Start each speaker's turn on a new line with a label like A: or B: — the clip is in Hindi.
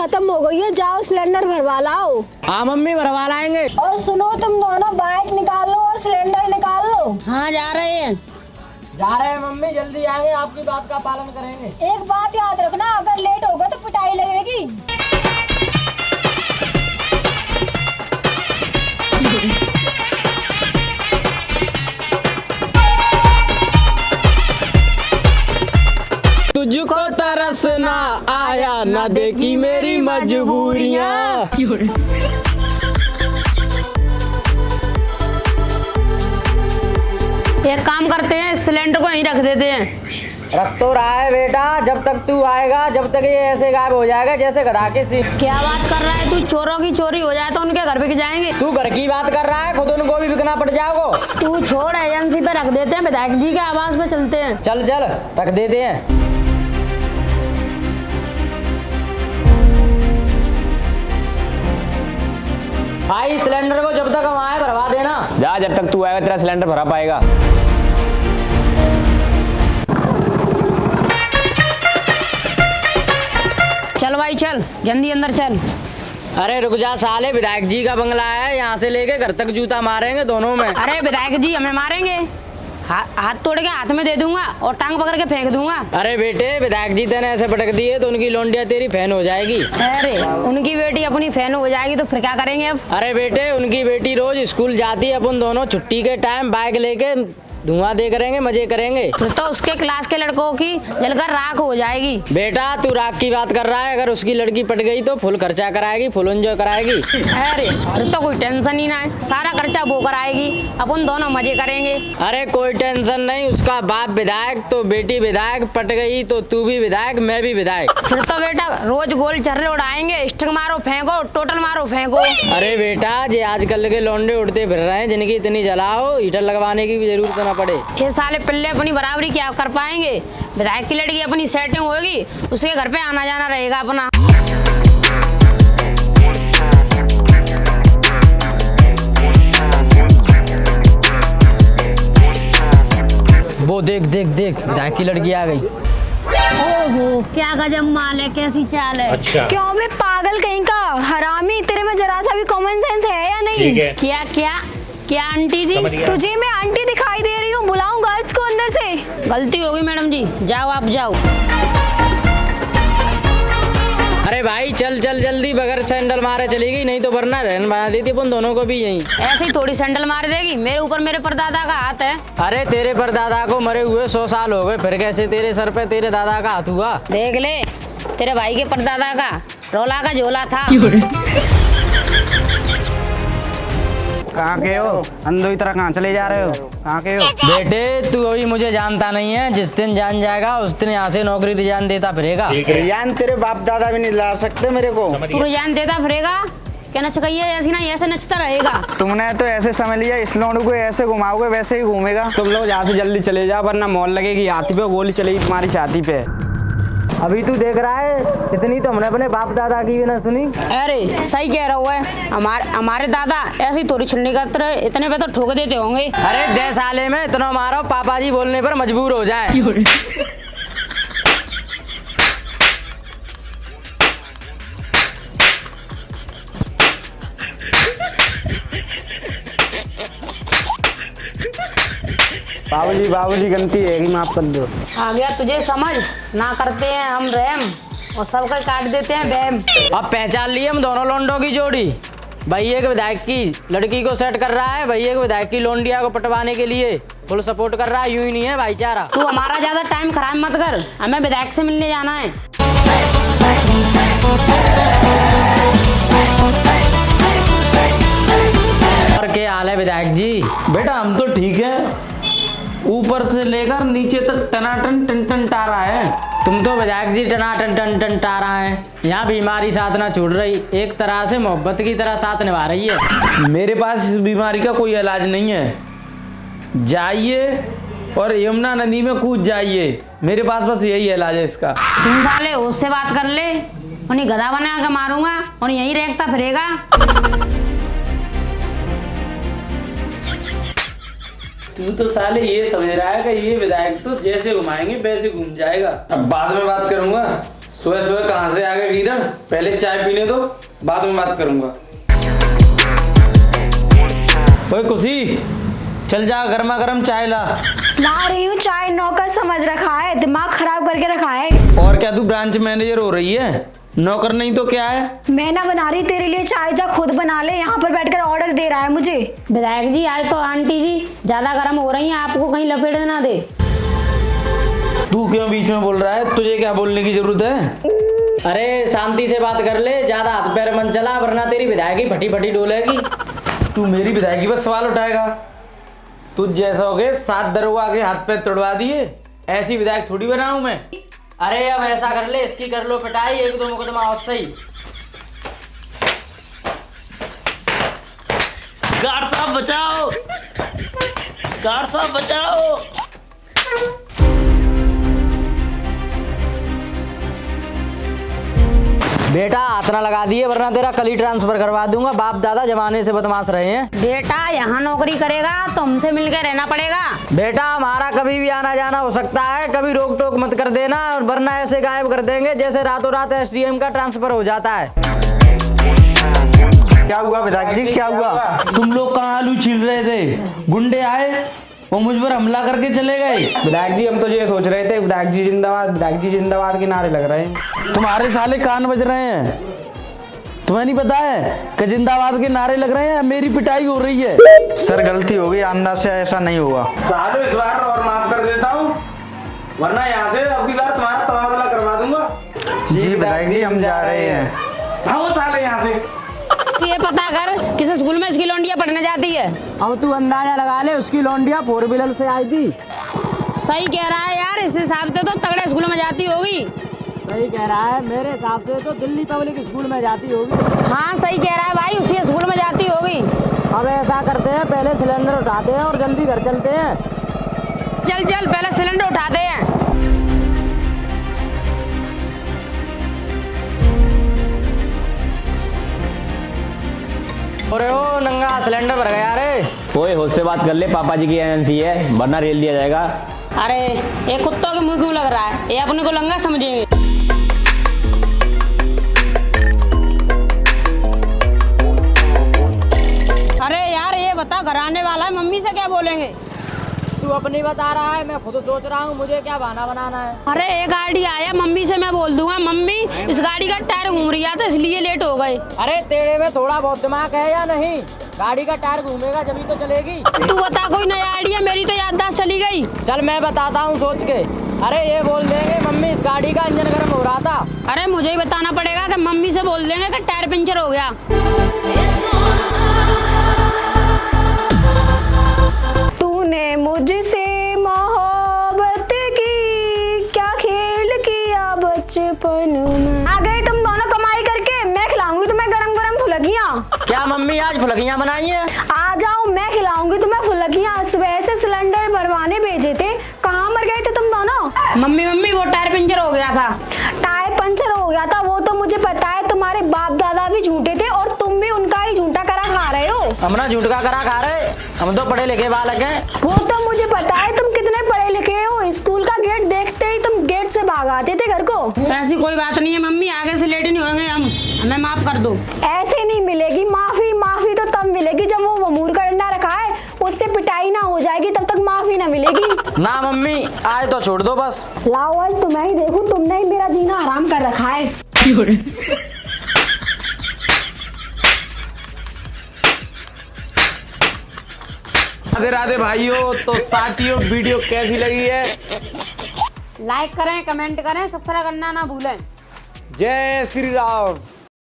A: खत्म हो गई है, जाओ सिलेंडर भरवा लाओ।
B: हाँ मम्मी भरवा लाएंगे।
A: और सुनो, तुम दोनों बाइक निकाल लो और सिलेंडर निकाल लो।
C: हाँ जा रहे हैं।
B: जा रहे हैं मम्मी, जल्दी आएंगे, आपकी बात का पालन करेंगे।
A: एक बात याद रखना, अगर लेट होगा तो पिटाई लगेगी।
B: तुझको तरस ना आया, ना देखी मेरी मजबूरियाँ।
C: एक काम करते हैं, सिलेंडर को यहीं रख देते हैं।
B: रख तो रहा है बेटा, जब तक तू आएगा, जब तक ये ऐसे गायब हो जाएगा जैसे गधा के सी।
C: क्या बात कर रहा है तू? चोरों की चोरी हो जाए तो उनके घर बिक जाएंगे।
B: तू घर की बात कर रहा है, खुद उनको भी बिकना पड़ जाओगे।
C: तू छोड़, एजेंसी पे रख देते हैं, विधायक जी के आवास पे चलते हैं।
B: चल चल रख देते हैं। भाई सिलेंडर को जब तक हम आए भरवा देना।
D: जा, जब तक तू आएगा तेरा सिलेंडर भरा पाएगा।
C: चल भाई चल, जल्दी अंदर चल।
B: अरे रुक जा साले, विधायक जी का बंगला है, यहाँ से लेके घर तक जूता मारेंगे दोनों में।
C: अरे विधायक जी हमें मारेंगे? हाथ तोड़ के हाथ में दे दूंगा और टांग पकड़ के फेंक दूंगा।
B: अरे बेटे, विधायक जी तेने ऐसे पटक दिए तो उनकी लौंडिया तेरी फैन हो जाएगी।
C: अरे उनकी बेटी अपनी फैन हो जाएगी तो फिर क्या करेंगे अब?
B: अरे बेटे, उनकी बेटी रोज स्कूल जाती है, अपन दोनों छुट्टी के टाइम बाइक लेके धुआं दे करेंगे, मजे करेंगे।
C: फिर तो उसके क्लास के लड़कों की जलकर राख हो जाएगी।
B: बेटा तू राख की बात कर रहा है, अगर उसकी लड़की पट गई तो फुल खर्चा कराएगी, फुल एंजॉय कराएगी।
C: अरे फिर तो कोई टेंशन ही ना है, सारा खर्चा वो कराएगी, अपन दोनों मजे करेंगे।
B: अरे कोई टेंशन नहीं, उसका बाप विधायक तो बेटी विधायक, पट गई तो तू भी विधायक, मैं भी विधायक।
C: फिर तो बेटा रोज गोल चर्रे उड़ाएंगे, स्टिक मारो फेंको, टोटल मारो फेंको।
B: अरे बेटा, ये आजकल के लौंडे उड़ते फिर रहे हैं, जिनकी इतनी जलाओ हीटर लगवाने की भी जरूरत ना पड़े।
C: ये साले पिल्ले अपनी बराबरी क्या कर पाएंगे? विधायक की लड़की अपनी सेटिंग होगी, उसके घर पे आना जाना रहेगा अपना।
B: वो देख देख देख, विधायक की लड़की आ गई।
C: ओहो क्या गजब माल है, कैसी चाल है।
E: अच्छा।
A: क्यों बे पागल कहीं का हरामी, तेरे में जरा सा भी कॉमन सेंस है या नहीं?
E: ठीक है।
C: क्या क्या क्या आंटी जी?
E: समझ गया।
A: तुझे मैं आंटी दिखाई दे रही हूँ, बुलाऊं गर्ल्स को अंदर से?
C: गलती होगी मैडम जी, जाओ आप जाओ।
B: अरे भाई चल चल जल्दी, बगैर सैंडल मारे चली गई, नहीं तो वरना रहन बना देती अपन दोनों को भी यहीं।
C: ऐसे ही थोड़ी सैंडल मार देगी, मेरे ऊपर मेरे परदादा का हाथ है।
B: अरे तेरे परदादा को मरे हुए 100 साल हो गए, फिर कैसे तेरे सर पे तेरे दादा का हाथ हुआ?
C: देख ले, तेरे भाई के परदादा का रोला का झोला था।
F: कहाँ के हो? अंधों की तरह कहाँ चले जा रहे हो? कहाँ के हो?
B: बेटे तू अभी मुझे जानता नहीं है, जिस दिन जान जाएगा उस दिन यहाँ से नौकरी रिजाइन देता फिरेगा।
F: रिजाइन तेरे बाप दादा भी नहीं ला सकते मेरे को।
C: तू रिजाइन देता फिरेगा? क्या नच गई है ऐसी ना, ऐसे नचता रहेगा।
F: तुमने तो ऐसे समझ लिया, इस लौंडू को ऐसे घुमाओगे वैसे ही घूमेगा। तुम लोग यहाँ से जल्दी चले जाओ, वरना मौत लगेगी, हाथी पे गोली चलेगी तुम्हारी छाती पे।
B: अभी तू देख रहा है, इतनी तो हमने अपने बाप दादा की भी ना सुनी।
C: अरे सही कह रहा हुआ है, हमारे दादा ऐसे ही थोड़ी छिलने करते रहे, इतने पे तो ठोक देते होंगे।
B: अरे 10 साले में इतना मारो पापा जी बोलने पर मजबूर हो जाए।
F: बाबूजी गलती है, माफ कर दो।
C: आ गया तुझे समझ? ना करते हैं हम रहम और सबका काट देते हैं बैम।
B: अब पहचान लिए हम दोनों लोंडों की जोड़ी। भैया के विधायक की लड़की को सेट कर रहा है, भैया के विधायक की लोंडिया को पटवाने के लिए फुल सपोर्ट कर रहा है, यूं ही नहीं है भाईचारा।
C: तू हमारा ज्यादा टाइम खराब मत कर, हमें विधायक से मिलने जाना है।
B: और क्या हाल है विधायक जी?
G: बेटा हम तो ठीक है, ऊपर से लेकर नीचे तक टनाटन टन टन टारा है।
B: तुम तो विधायक जी टनाटन टन टन टारा है, यहाँ बीमारी साथ ना छूट रही, एक तरह से मोहब्बत की तरह साथ निभा रही है।
G: मेरे पास इस बीमारी का कोई इलाज नहीं है, जाइए और यमुना नदी में कूद जाइए, मेरे पास बस यही इलाज है इसका।
C: तुम साले उससे बात कर ले, उन्हें गधा बना के मारूंगा और यहीं रेंगता फिरेगा।
G: तू तो साले ये समझ रहा है कि ये विधायक तो जैसे घुमाएंगे वैसे घूम जाएगा। अब बाद में बात करूंगा, सुबह सुबह कहाँ से आ गए इधर? पहले चाय पीने दो, बाद में बात करूंगा। ओए खुशी, चल जा गर्मा गर्म चाय ला।
A: ला रही हूँ चाय, नौकर समझ रखा है, दिमाग खराब करके रखा है।
G: और क्या तू ब्रांच मैनेजर हो रही है? नौकर नहीं तो क्या है?
A: मैं ना बना रही तेरे लिए चाय, जा खुद बना ले। यहाँ पर बैठकर ऑर्डर दे रहा है मुझे।
C: विधायक जी आज तो आंटी जी ज्यादा गर्म हो रही हैं, आपको कहीं लपेट ना दे।
G: तू क्यों बीच में बोल रहा है? तुझे क्या बोलने की जरूरत है?
B: अरे शांति से बात कर ले, ज्यादा हाथ पैर मन चला वरना तेरी विधायकी फटी फटी डोलेगी।
G: तू मेरी विधायकी पर सवाल उठाएगा? तू जैसा हो गए 7 दरोगा के हाथ पैर तोड़वा दिए, ऐसी विधायक थोड़ी बनाऊं मैं।
B: अरे अब ऐसा कर ले, इसकी कर लो पिटाई, 1-2 मुकदमा और सही।
E: गार्ड साहब बचाओ, गार्ड साहब बचाओ।
B: बेटा हाथ ना लगा दिए वरना तेरा कल ही ट्रांसफर करवा दूंगा। बाप दादा जमाने से बदमाश रहे हैं।
C: बेटा यहाँ नौकरी करेगा तो हमसे मिलकर रहना पड़ेगा।
B: बेटा हमारा कभी भी आना जाना हो सकता है, कभी रोक टोक मत कर देना वरना ऐसे गायब कर देंगे जैसे रातों रात एसडीएम का ट्रांसफर हो जाता है।
F: क्या हुआ विधायक जी, क्या हुआ?
G: तुम लोग कहाँ आलू छील रहे थे? गुंडे आए, वो मुझ पर हमला करके चले गए।
F: विधायक जी हम तो ये सोच रहे थे, विधायक जी जिंदाबाद के नारे लग रहे हैं।
G: तुम्हारे साले कान बज रहे हैं, तुम्हें नहीं पता है कि जिंदाबाद के नारे लग रहे हैं? मेरी पिटाई हो रही है।
F: सर गलती हो गई, आमदा से ऐसा नहीं हुआ।
G: सालों इस बार और माफ कर देता हूँ, वरना यहाँ से अगली बार तुम्हारा तबादला करवा दूंगा।
F: जी विधायक जी हम जा रहे हैं।
G: भागो साले यहाँ से।
C: ये पता कर किस स्कूल में इसकी लौंडिया पढ़ने जाती है।
B: अब तू अंदाजा लगा ले, उसकी लौंडिया 4 व्हीलर से आई थी।
C: सही कह रहा है यार, इस हिसाब से तो तगड़े स्कूल में जाती होगी।
B: सही कह रहा है, मेरे हिसाब से तो दिल्ली पब्लिक स्कूल में जाती होगी।
C: हाँ सही कह रहा है भाई, उसी स्कूल में जाती होगी।
B: अब ऐसा करते हैं, पहले सिलेंडर उठाते हैं और जल्दी घर चलते हैं।
C: चल चल पहले सिलेंडर उठाते हैं।
B: अरे ओ नंगा सिलेंडर भर गया रे।
D: ओए होश से बात कर ले, पापा जी की एजेंसी है वरना रेल दिया जाएगा।
C: अरे ये कुत्तों के मुंह क्यों लग रहा है? ये अपने को लंगा समझेंगे। अरे यार ये बता, घर आने वाला है, मम्मी से क्या बोलेंगे?
B: तू अपनी बता रहा है, मैं खुद सोच रहा हूँ मुझे क्या बहाना बनाना है।
C: अरे एक गाड़ी आया, मम्मी से मैं बोल दूंगा मम्मी इस गाड़ी का टायर घूम रहा था इसलिए लेट हो गए।
B: अरे तेरे में थोड़ा बहुत दिमाग है या नहीं? गाड़ी का टायर घूमेगा जब ही तो चलेगी।
C: तू बता कोई नया आइडिया, मेरी तो याददाश्त चली गई।
B: चल मैं बताता हूँ सोच के। अरे ये बोल देंगे मम्मी इस गाड़ी का इंजन गर्म हो रहा था।
C: अरे मुझे ही बताना पड़ेगा कि मम्मी से बोल देंगे कि टायर पंचर हो गया।
A: तूने मुझसे मोहब्बत की, क्या खेल किया बचपन में। आ गए तुम दोनों कमाई करके, मैं खिलाऊंगी तुम्हें गरम गरम फुलकियाँ।
B: क्या मम्मी आज फुलकियाँ बनाई है?
A: आ जाओ, मैं खिलाऊंगी तुम्हें फुलकियाँ। सुबह से सिलेंडर भरवाने भेजे थे, कहाँ मर गए थे तुम दोनों?
C: मम्मी वो टायर पंचर हो गया था।
A: टायर पंचर हो गया था वो तो मुझे पता है, तुम्हारे बाप दादा भी झूठे थे और तुम भी उनका ही झूठा करा खा रहे हो।
B: हमने झूठ का करा खा रहे, हम तो पढ़े लिखे बालक हैं।
A: वो तो मुझे पता है तुम कितने पढ़े लिखे हो। स्कूल का गेट देखते ही तुम गेट से भाग आते थे घर को।
C: ऐसी कोई बात नहीं है मम्मी, आगे से लेट नहीं होंगे हम, हमें माफ कर दो।
A: ऐसे नहीं मिलेगी माफी, माफी तो तब मिलेगी जब वो ममूर का डंडा रखा है उससे पिटाई ना हो जाएगी, तब तक माफी ना मिलेगी।
B: ना मम्मी आज तो छोड़ दो बस।
A: लाओ आज तुम्हें ही देखूं, तुमने ही मेरा जीना हराम कर रखा है।
G: राधे राधे भाइयों, तो साथियों वीडियो कैसी लगी है?
C: लाइक करें, कमेंट करें, सब्सक्राइब करना ना भूलें।
F: जय श्री राम।